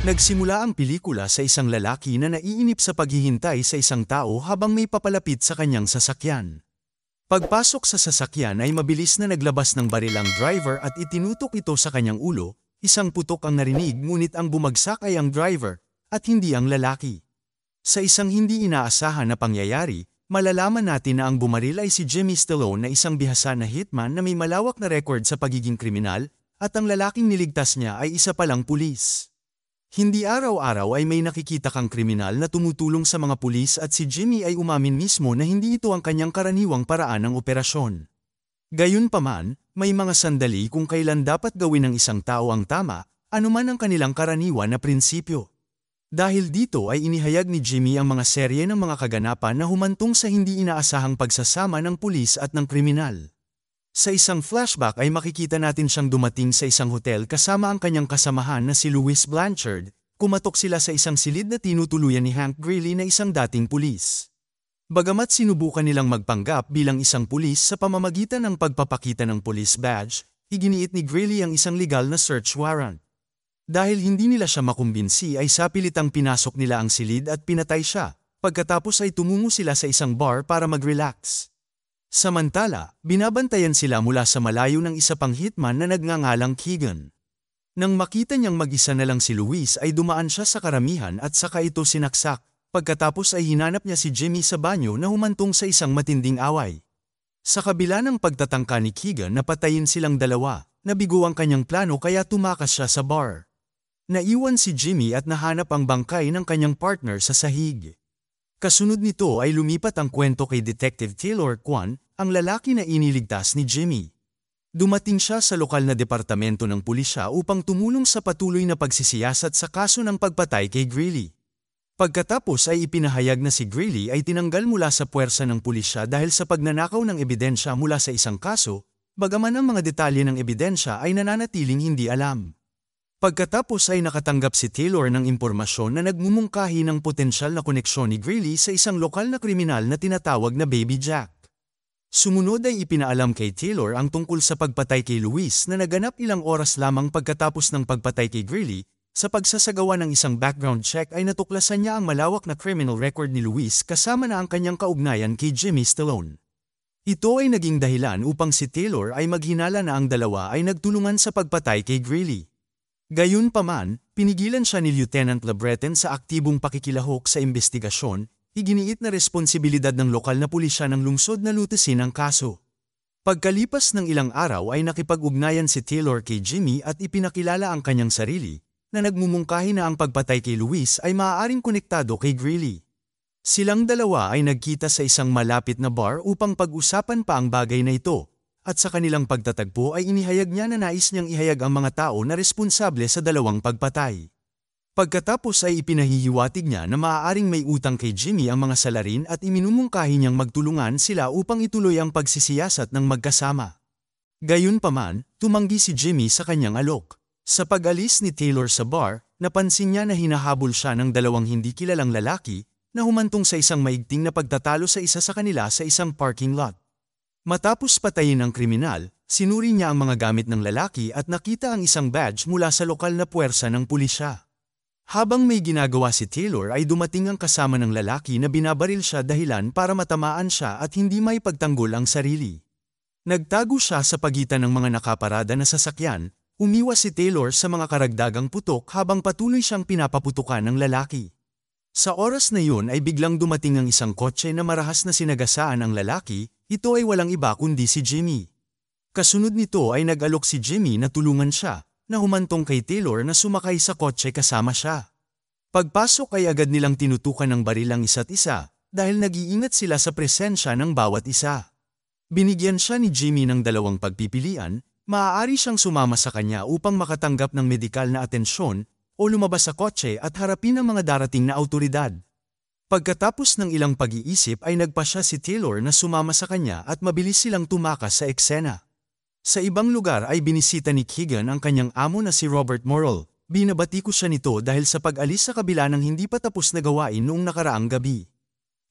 Nagsimula ang pelikula sa isang lalaki na naiinip sa paghihintay sa isang tao habang may papalapit sa kanyang sasakyan. Pagpasok sa sasakyan ay mabilis na naglabas ng baril ang driver at itinutok ito sa kanyang ulo, isang putok ang narinig ngunit ang bumagsak ay ang driver at hindi ang lalaki. Sa isang hindi inaasahan na pangyayari, malalaman natin na ang bumaril ay si Jimmy Stallone na isang bihasa na hitman na may malawak na record sa pagiging kriminal at ang lalaking niligtas niya ay isa palang pulis. Hindi araw-araw ay may nakikita kang kriminal na tumutulong sa mga pulis at si Jimmy ay umamin mismo na hindi ito ang kanyang karaniwang paraan ng operasyon. Gayunpaman, may mga sandali kung kailan dapat gawin ng isang tao ang tama, anuman ang kanilang karaniwan na prinsipyo. Dahil dito ay inihayag ni Jimmy ang mga serye ng mga kaganapan na humantong sa hindi inaasahang pagsasama ng pulis at ng kriminal. Sa isang flashback ay makikita natin siyang dumating sa isang hotel kasama ang kanyang kasamahan na si Louis Blanchard, kumatok sila sa isang silid na tinutuluyan ni Hank Greeley na isang dating pulis. Bagamat sinubukan nilang magpanggap bilang isang pulis sa pamamagitan ng pagpapakita ng police badge, iginiit ni Greeley ang isang legal na search warrant. Dahil hindi nila siya makumbinsi ay sapilitang pinasok nila ang silid at pinatay siya, pagkatapos ay tumungo sila sa isang bar para mag-relax. Samantala, binabantayan sila mula sa malayo ng isa pang hitman na nagngangalang Keegan. Nang makita niyang mag-isa na lang si Luis ay dumaan siya sa karamihan at saka ito sinaksak, pagkatapos ay hinanap niya si Jimmy sa banyo na humantong sa isang matinding away. Sa kabila ng pagtatangka ni Keegan na patayin silang dalawa, nabigo ang kanyang plano kaya tumakas siya sa bar. Naiwan si Jimmy at nahanap ang bangkay ng kanyang partner sa sahig. Kasunod nito ay lumipat ang kwento kay Detective Taylor Kwan, ang lalaki na iniligtas ni Jimmy. Dumating siya sa lokal na departamento ng pulisya upang tumulong sa patuloy na pagsisiyasat sa kaso ng pagpatay kay Greeley. Pagkatapos ay ipinahayag na si Greeley ay tinanggal mula sa puwersa ng pulisya dahil sa pagnanakaw ng ebidensya mula sa isang kaso, bagaman ang mga detalye ng ebidensya ay nananatiling hindi alam. Pagkatapos ay nakatanggap si Taylor ng impormasyon na nagmumungkahi ng potensyal na koneksyon ni Greeley sa isang lokal na kriminal na tinatawag na Baby Jack. Sumunod ay ipinaalam kay Taylor ang tungkol sa pagpatay kay Luis na naganap ilang oras lamang pagkatapos ng pagpatay kay Greeley. Sa pagsasagawa ng isang background check ay natuklasan niya ang malawak na criminal record ni Luis kasama na ang kanyang kaugnayan kay Jimmy Stallone. Ito ay naging dahilan upang si Taylor ay maghinala na ang dalawa ay nagtulungan sa pagpatay kay Greeley. Gayunpaman, pinigilan siya ni Lieutenant Lebreton sa aktibong pakikilahok sa investigasyon, iginiit na responsibilidad ng lokal na pulisya ng lungsod na lutusin ang kaso. Pagkalipas ng ilang araw ay nakipag-ugnayan si Taylor kay Jimmy at ipinakilala ang kanyang sarili, na nagmumungkahi na ang pagpatay kay Luis ay maaaring konektado kay Greeley. Silang dalawa ay nagkita sa isang malapit na bar upang pag-usapan pa ang bagay na ito. At sa kanilang pagtatagpo ay inihayag niya na nais niyang ihayag ang mga tao na responsable sa dalawang pagpatay. Pagkatapos ay ipinahihiwatig niya na maaaring may utang kay Jimmy ang mga salarin at iminumungkahi niyang magtulungan sila upang ituloy ang pagsisiyasat ng magkasama. Gayunpaman, tumanggi si Jimmy sa kanyang alok. Sa pag-alis ni Taylor sa bar, napansin niya na hinahabol siya ng dalawang hindi kilalang lalaki na humantong sa isang maigting na pagtatalo sa isa sa kanila sa isang parking lot. Matapos patayin ng kriminal, sinuri niya ang mga gamit ng lalaki at nakita ang isang badge mula sa lokal na puwersa ng pulisya. Habang may ginagawa si Taylor ay dumating ang kasama ng lalaki na binabaril siya dahilan para matamaan siya at hindi may pagtanggol ang sarili. Nagtago siya sa pagitan ng mga nakaparada na sasakyan, umiwas si Taylor sa mga karagdagang putok habang patuloy siyang pinapaputukan ng lalaki. Sa oras na yun ay biglang dumating ang isang kotse na marahas na sinagasaan ang lalaki, ito ay walang iba kundi si Jimmy. Kasunod nito ay nag-alok si Jimmy na tulungan siya, na humantong kay Taylor na sumakay sa kotse kasama siya. Pagpasok ay agad nilang tinutukan ng baril ang isa't isa, dahil nag-iingat sila sa presensya ng bawat isa. Binigyan siya ni Jimmy ng dalawang pagpipilian, maaari siyang sumama sa kanya upang makatanggap ng medikal na atensyon, o lumabas sa kotse at harapin ang mga darating na awtoridad. Pagkatapos ng ilang pag-iisip ay nagpasya si Taylor na sumama sa kanya at mabilis silang tumakas sa eksena. Sa ibang lugar ay binisita ni Keegan ang kanyang amo na si Robert Morrill. Binabatiko siya nito dahil sa pag-alis sa kabila ng hindi pa tapos na gawain noong nakaraang gabi.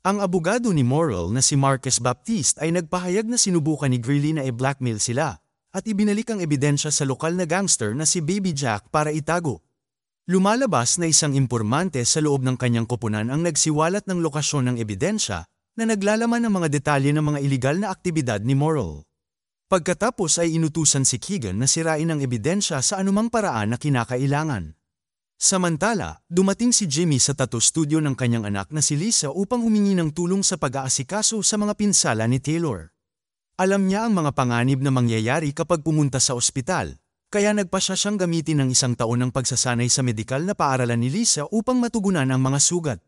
Ang abogado ni Morrill na si Marcus Baptiste ay nagpahayag na sinubukan ni Greeley na i-blackmail sila at ibinalik ang ebidensya sa lokal na gangster na si Baby Jack para itago. Lumalabas na isang impormante sa loob ng kanyang koponan ang nagsiwalat ng lokasyon ng ebidensya na naglalaman ng mga detalye ng mga iligal na aktibidad ni Morrell. Pagkatapos ay inutusan si Keegan na sirain ang ebidensya sa anumang paraan na kinakailangan. Samantala, dumating si Jimmy sa tattoo studio ng kanyang anak na si Lisa upang humingi ng tulong sa pag-aasikaso sa mga pinsala ni Taylor. Alam niya ang mga panganib na mangyayari kapag pumunta sa ospital, kaya nagpasya siyang gamitin ng 1 taon ng pagsasanay sa medikal na paaralan ni Lisa upang matugunan ang mga sugat.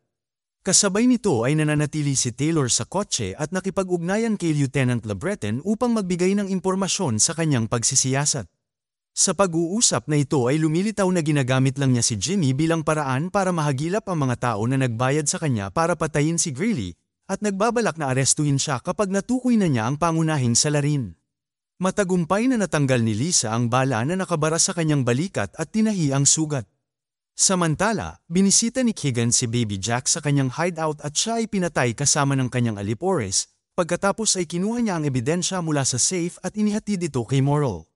Kasabay nito ay nananatili si Taylor sa kotse at nakipag-ugnayan kay Lieutenant LeBreton upang magbigay ng impormasyon sa kanyang pagsisiyasat. Sa pag-uusap na ito ay lumilitaw na ginagamit lang niya si Jimmy bilang paraan para mahagilap ang mga tao na nagbayad sa kanya para patayin si Greeley, at nagbabalak na arestuhin siya kapag natukoy na niya ang pangunahing salarin. Matagumpay na natanggal ni Lisa ang bala na nakabara sa kanyang balikat at tinahi ang sugat. Samantala, binisita ni Keegan si Baby Jack sa kanyang hideout at siya ay pinatay kasama ng kanyang alipores, pagkatapos ay kinuha niya ang ebidensya mula sa safe at inihatid ito kay Morrell.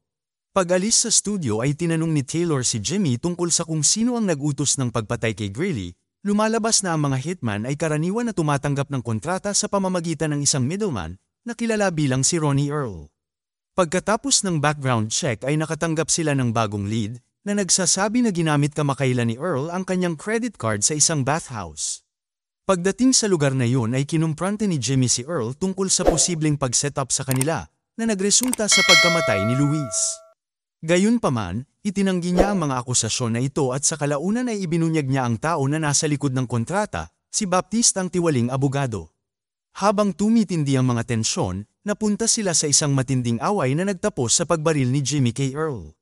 Pag-alis sa studio ay tinanong ni Taylor si Jimmy tungkol sa kung sino ang nag-utos ng pagpatay kay Greeley. Lumalabas na ang mga hitman ay karaniwan na tumatanggap ng kontrata sa pamamagitan ng isang middleman na kilala bilang si Ronnie Earl. Pagkatapos ng background check ay nakatanggap sila ng bagong lead na nagsasabi na ginamit kamakailan ni Earl ang kanyang credit card sa isang bathhouse. Pagdating sa lugar na yun ay kinumprante ni Jimmy si Earl tungkol sa posibleng pag-setup sa kanila na nagresulta sa pagkamatay ni Luis. Gayunpaman, itinanggi niya ang mga akusasyon na ito at sa kalaunan ay ibinunyag niya ang tao na nasa likod ng kontrata, si Baptiste ang tiwaling abogado. Habang tumitindi ang mga tensyon, napunta sila sa isang matinding away na nagtapos sa pagbaril ni Jimmy kay Earl.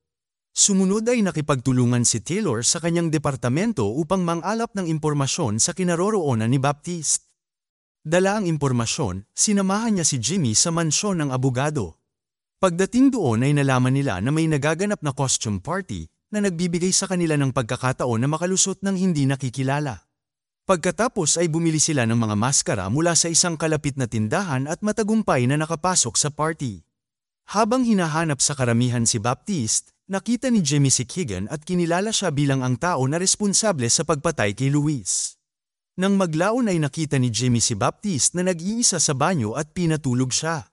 Sumunod ay nakipagtulungan si Taylor sa kanyang departamento upang mangalap ng impormasyon sa kinaroroonan ni Baptiste. Dala ang impormasyon, sinamahan niya si Jimmy sa mansyon ng abogado. Pagdating doon ay nalaman nila na may nagaganap na costume party na nagbibigay sa kanila ng pagkakataon na makalusot ng hindi nakikilala. Pagkatapos ay bumili sila ng mga maskara mula sa isang kalapit na tindahan at matagumpay na nakapasok sa party. Habang hinahanap sa karamihan si Baptiste, nakita ni Jimmy si Keegan at kinilala siya bilang ang tao na responsable sa pagpatay kay Luis. Nang maglaon ay nakita ni Jimmy si Baptiste na nag-iisa sa banyo at pinatulog siya.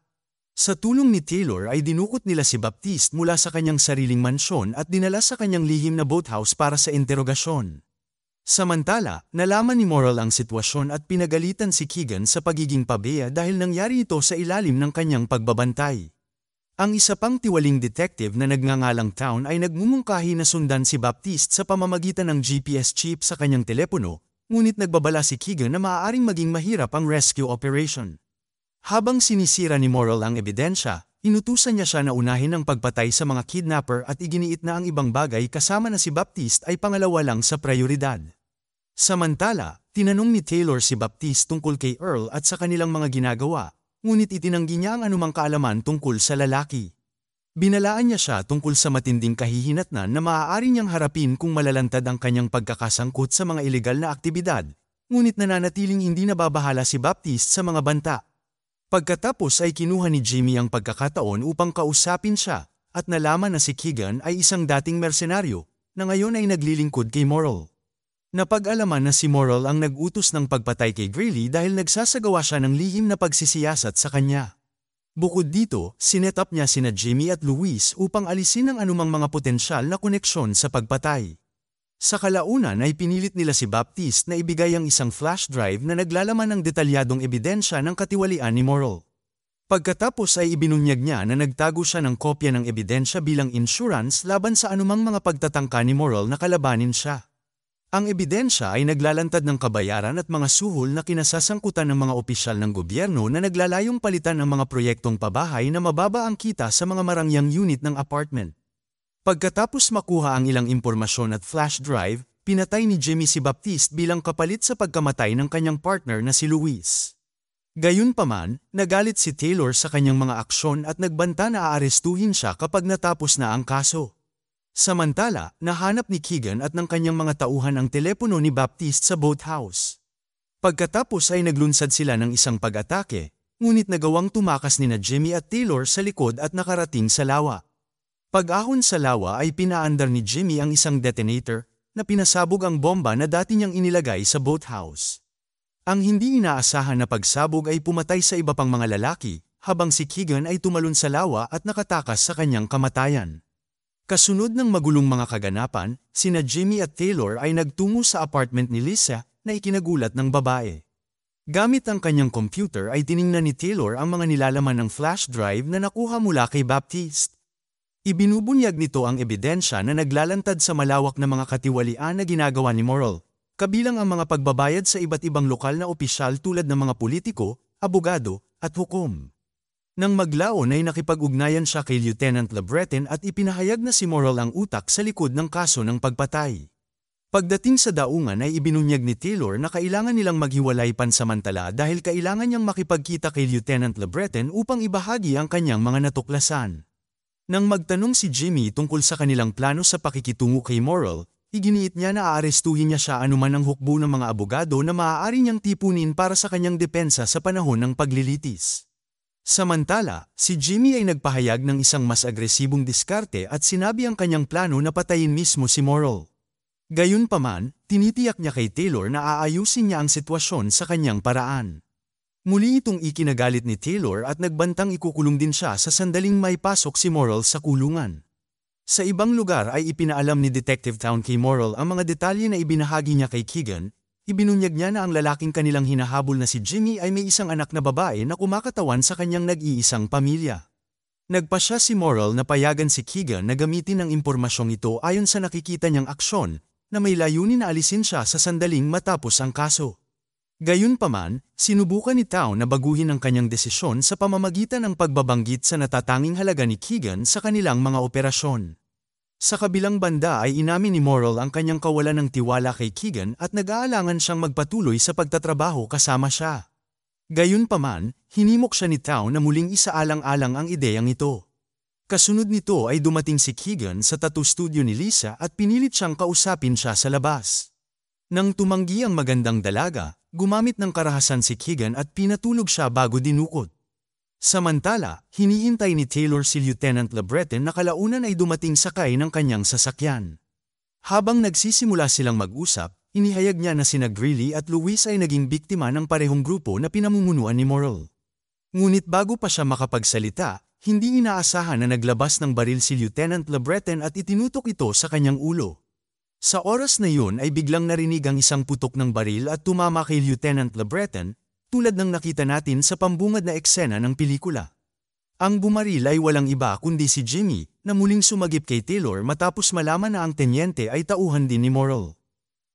Sa tulong ni Taylor ay dinukot nila si Baptiste mula sa kanyang sariling mansyon at dinala sa kanyang lihim na boathouse para sa interogasyon. Samantala, nalaman ni Morrell ang sitwasyon at pinagalitan si Keegan sa pagiging pabeya dahil nangyari ito sa ilalim ng kanyang pagbabantay. Ang isa pang tiwaling detective na nagngangalang Town ay nagmumungkahi na sundan si Baptiste sa pamamagitan ng GPS chip sa kanyang telepono, ngunit nagbabala si Keegan na maaaring maging mahirap ang rescue operation. Habang sinisira ni Morrell ang ebidensya, inutusan niya siya na unahin ang pagpatay sa mga kidnapper at iginiit na ang ibang bagay kasama na si Baptiste ay pangalawa lang sa prioridad. Samantala, tinanong ni Taylor si Baptiste tungkol kay Earl at sa kanilang mga ginagawa, ngunit itinanggi niya ang anumang kaalaman tungkol sa lalaki. Binalaan niya siya tungkol sa matinding kahihinatnan na maaari niyang harapin kung malalantad ang kanyang pagkakasangkot sa mga ilegal na aktibidad, ngunit nananatiling hindi nababahala si Baptiste sa mga banta. Pagkatapos ay kinuha ni Jimmy ang pagkakataon upang kausapin siya at nalaman na si Keegan ay isang dating mersenaryo na ngayon ay naglilingkod kay Morrell. Napag-alaman na si Morrell ang nag-utos ng pagpatay kay Greeley dahil nagsasagawa siya ng lihim na pagsisiyasat sa kanya. Bukod dito, sinet-up niya sina Jimmy at Luis upang alisin ang anumang mga potensyal na koneksyon sa pagpatay. Sa kalaunan ay pinilit nila si Baptiste na ibigay ang isang flash drive na naglalaman ng detalyadong ebidensya ng katiwalian ni Morrell. Pagkatapos ay ibinunyag niya na nagtago siya ng kopya ng ebidensya bilang insurance laban sa anumang mga pagtatangka ni Morrell na kalabanin siya. Ang ebidensya ay naglalantad ng kabayaran at mga suhol na kinasasangkutan ng mga opisyal ng gobyerno na naglalayong palitan ng mga proyektong pabahay na mababa ang kita sa mga marangyang unit ng apartment. Pagkatapos makuha ang ilang impormasyon at flash drive, pinatay ni Jimmy si Baptiste bilang kapalit sa pagkamatay ng kanyang partner na si Luis. Gayunpaman, nagalit si Taylor sa kanyang mga aksyon at nagbanta na aarestuhin siya kapag natapos na ang kaso. Samantala, nahanap ni Keegan at ng kanyang mga tauhan ang telepono ni Baptiste sa boathouse. Pagkatapos ay naglunsad sila ng isang pag-atake, ngunit nagawang tumakas nina Jimmy at Taylor sa likod at nakarating sa lawa. Pag-ahon sa lawa ay pinaandar ni Jimmy ang isang detonator, na pinasabog ang bomba na dati niyang inilagay sa boathouse. Ang hindi inaasahan na pagsabog ay pumatay sa iba pang mga lalaki, habang si Keegan ay tumalon sa lawa at nakatakas sa kanyang kamatayan. Kasunod ng magulong mga kaganapan, sina Jimmy at Taylor ay nagtungo sa apartment ni Lisa na ikinagulat ng babae. Gamit ang kanyang computer ay tiningnan ni Taylor ang mga nilalaman ng flash drive na nakuha mula kay Baptiste. Ibinubunyag nito ang ebidensya na naglalantad sa malawak na mga katiwalian na ginagawa ni Morrell, kabilang ang mga pagbabayad sa iba't ibang lokal na opisyal tulad ng mga politiko, abogado, at hukom. Nang maglaon ay nakipag-ugnayan siya kay Lieutenant LeBreton at ipinahayag na si Morrell ang utak sa likod ng kaso ng pagpatay. Pagdating sa daungan ay ibinunyag ni Taylor na kailangan nilang maghiwalay pansamantala dahil kailangan niyang makipagkita kay Lieutenant LeBreton upang ibahagi ang kanyang mga natuklasan. Nang magtanong si Jimmy tungkol sa kanilang plano sa pakikitungo kay Morrell, iginiit niya na aarestuhin niya siya anuman ang hukbo ng mga abogado na maaari niyang tipunin para sa kanyang depensa sa panahon ng paglilitis. Samantala, si Jimmy ay nagpahayag ng isang mas agresibong diskarte at sinabi ang kanyang plano na patayin mismo si Morrell. Gayunpaman, tinitiyak niya kay Taylor na aayusin niya ang sitwasyon sa kanyang paraan. Muli itong ikinagalit ni Taylor at nagbantang ikukulong din siya sa sandaling may pasok si Morrell sa kulungan. Sa ibang lugar ay ipinaalam ni Detective Town kay Morrell ang mga detalye na ibinahagi niya kay Keegan. Ibinunyag niya na ang lalaking kanilang hinahabol na si Jimmy ay may isang anak na babae na kumakatawan sa kanyang nag-iisang pamilya. Nagpasya si Morrell na payagan si Keegan na gamitin ang impormasyong ito ayon sa nakikita niyang aksyon na may layunin na alisin siya sa sandaling matapos ang kaso. Gayunpaman, sinubukan ni Town na baguhin ang kanyang desisyon sa pamamagitan ng pagbabanggit sa natatanging halaga ni Keegan sa kanilang mga operasyon. Sa kabilang banda ay inamin ni Morrell ang kanyang kawalan ng tiwala kay Keegan at nag-aalangan siyang magpatuloy sa pagtatrabaho kasama siya. Gayunpaman, hinimok siya ni Town na muling isaalang-alang ang ideyang ito. Kasunod nito ay dumating si Keegan sa tattoo studio ni Lisa at pinilit siyang kausapin siya sa labas. Nang tumanggi ang magandang dalaga, gumamit ng karahasan si Keegan at pinatulog siya bago dinukot. Samantala, hinihintay ni Taylor si Lieutenant LeBreton na kalaunan ay dumating sakay ng kanyang sasakyan. Habang nagsisimula silang mag-usap, inihayag niya na sina Greeley at Luis ay naging biktima ng parehong grupo na pinamumunuan ni Morrell. Ngunit bago pa siya makapagsalita, hindi inaasahan na naglabas ng baril si Lieutenant LeBreton at itinutok ito sa kanyang ulo. Sa oras na yun ay biglang narinig ang isang putok ng baril at tumama kay Lieutenant LeBreton, tulad ng nakita natin sa pambungad na eksena ng pelikula. Ang bumaril ay walang iba kundi si Jimmy, na muling sumagip kay Taylor matapos malaman na ang tenyente ay tauhan din ni Morrell.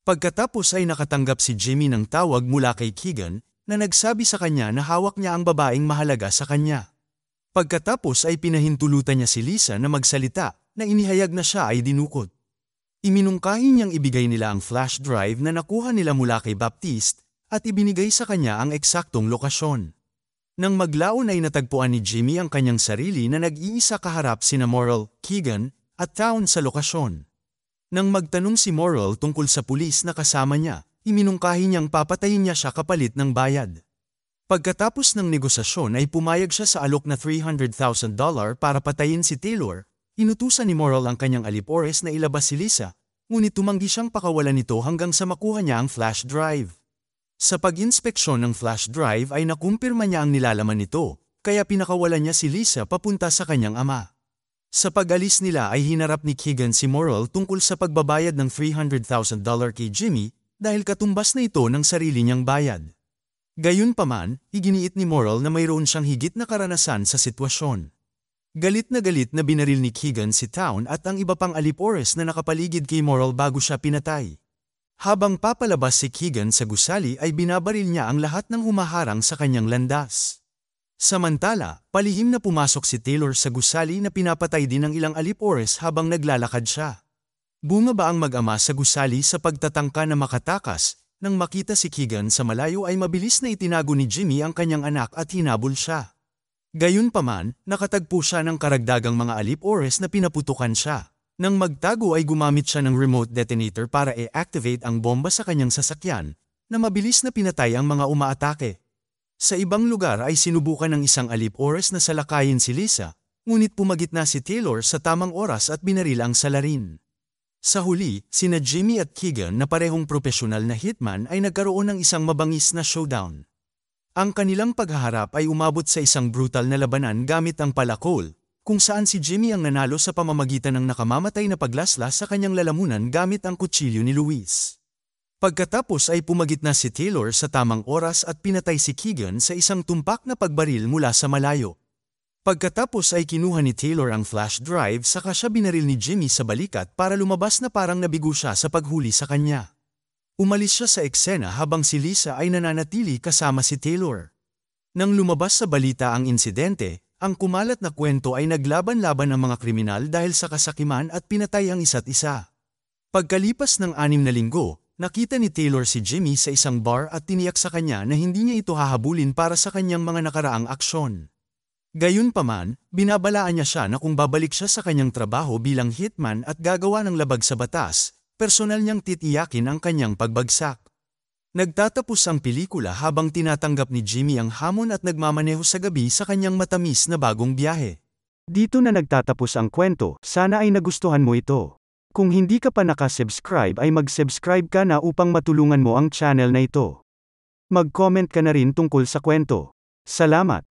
Pagkatapos ay nakatanggap si Jimmy ng tawag mula kay Keegan, na nagsabi sa kanya na hawak niya ang babaeng mahalaga sa kanya. Pagkatapos ay pinahintulutan niya si Lisa na magsalita, na inihayag na siya ay dinukot. Iminungkahi niyang ibigay nila ang flash drive na nakuha nila mula kay Baptiste at ibinigay sa kanya ang eksaktong lokasyon. Nang maglaon ay natagpuan ni Jimmy ang kanyang sarili na nag-iisa kaharap sina Morrell, Keegan, at Town sa lokasyon. Nang magtanong si Morrell tungkol sa pulis na kasama niya, iminungkahi niyang papatayin niya siya kapalit ng bayad. Pagkatapos ng negosasyon ay pumayag siya sa alok na $300,000 para patayin si Taylor. Inutusan ni Morrell ang kanyang alipores na ilabas si Lisa, ngunit tumanggi siyang pakawalan nito hanggang sa makuha niya ang flash drive. Sa pag-inspeksyon ng flash drive ay nakumpirma niya ang nilalaman nito, kaya pinakawalan niya si Lisa papunta sa kanyang ama. Sa pag-alis nila ay hinarap ni Keegan si Morrell tungkol sa pagbabayad ng $300,000 kay Jimmy dahil katumbas na ito ng sarili niyang bayad. Gayunpaman, iginiit ni Morrell na mayroon siyang higit na karanasan sa sitwasyon. Galit na binaril ni Keegan si Town at ang iba pang alipores na nakapaligid kay Morrell bago siya pinatay. Habang papalabas si Keegan sa gusali ay binabaril niya ang lahat ng humaharang sa kanyang landas. Samantala, palihim na pumasok si Taylor sa gusali na pinapatay din ng ilang alipores habang naglalakad siya. Bumaba ang mag-ama sa gusali sa pagtatangka na makatakas, nang makita si Keegan sa malayo ay mabilis na itinago ni Jimmy ang kanyang anak at hinabol siya. Gayunpaman, nakatagpo siya ng karagdagang mga alipores na pinaputukan siya. Nang magtago ay gumamit siya ng remote detonator para i-activate ang bomba sa kanyang sasakyan, na mabilis na pinatay ang mga umaatake. Sa ibang lugar ay sinubukan ng isang alipores na salakayin si Lisa, ngunit pumagitna si Taylor sa tamang oras at binaril ang salarin. Sa huli, sina Jimmy at Keegan na parehong profesional na hitman ay nagkaroon ng isang mabangis na showdown. Ang kanilang paghaharap ay umabot sa isang brutal na labanan gamit ang palakol, kung saan si Jimmy ang nanalo sa pamamagitan ng nakamamatay na paglaslas sa kanyang lalamunan gamit ang kutsilyo ni Luis. Pagkatapos ay pumagitna si Taylor sa tamang oras at pinatay si Keegan sa isang tumpak na pagbaril mula sa malayo. Pagkatapos ay kinuha ni Taylor ang flash drive saka siya binaril ni Jimmy sa balikat para lumabas na parang nabigo siya sa paghuli sa kanya. Umalis siya sa eksena habang si Lisa ay nananatili kasama si Taylor. Nang lumabas sa balita ang insidente, ang kumalat na kwento ay naglaban-laban ang mga kriminal dahil sa kasakiman at pinatay ang isa't isa. Pagkalipas ng 6 na linggo, nakita ni Taylor si Jimmy sa isang bar at tiniyak sa kanya na hindi niya ito hahabulin para sa kanyang mga nakaraang aksyon. Gayunpaman, binabalaan niya siya na kung babalik siya sa kanyang trabaho bilang hitman at gagawa ng labag sa batas, personal niyang titiyakin ang kanyang pagbagsak. Nagtatapos ang pelikula habang tinatanggap ni Jimmy ang hamon at nagmamaneho sa gabi sa kanyang matamis na bagong biyahe. Dito na nagtatapos ang kwento, sana ay nagustuhan mo ito. Kung hindi ka pa nakasubscribe ay mag-subscribe ka na upang matulungan mo ang channel na ito. Mag-comment ka na rin tungkol sa kwento. Salamat!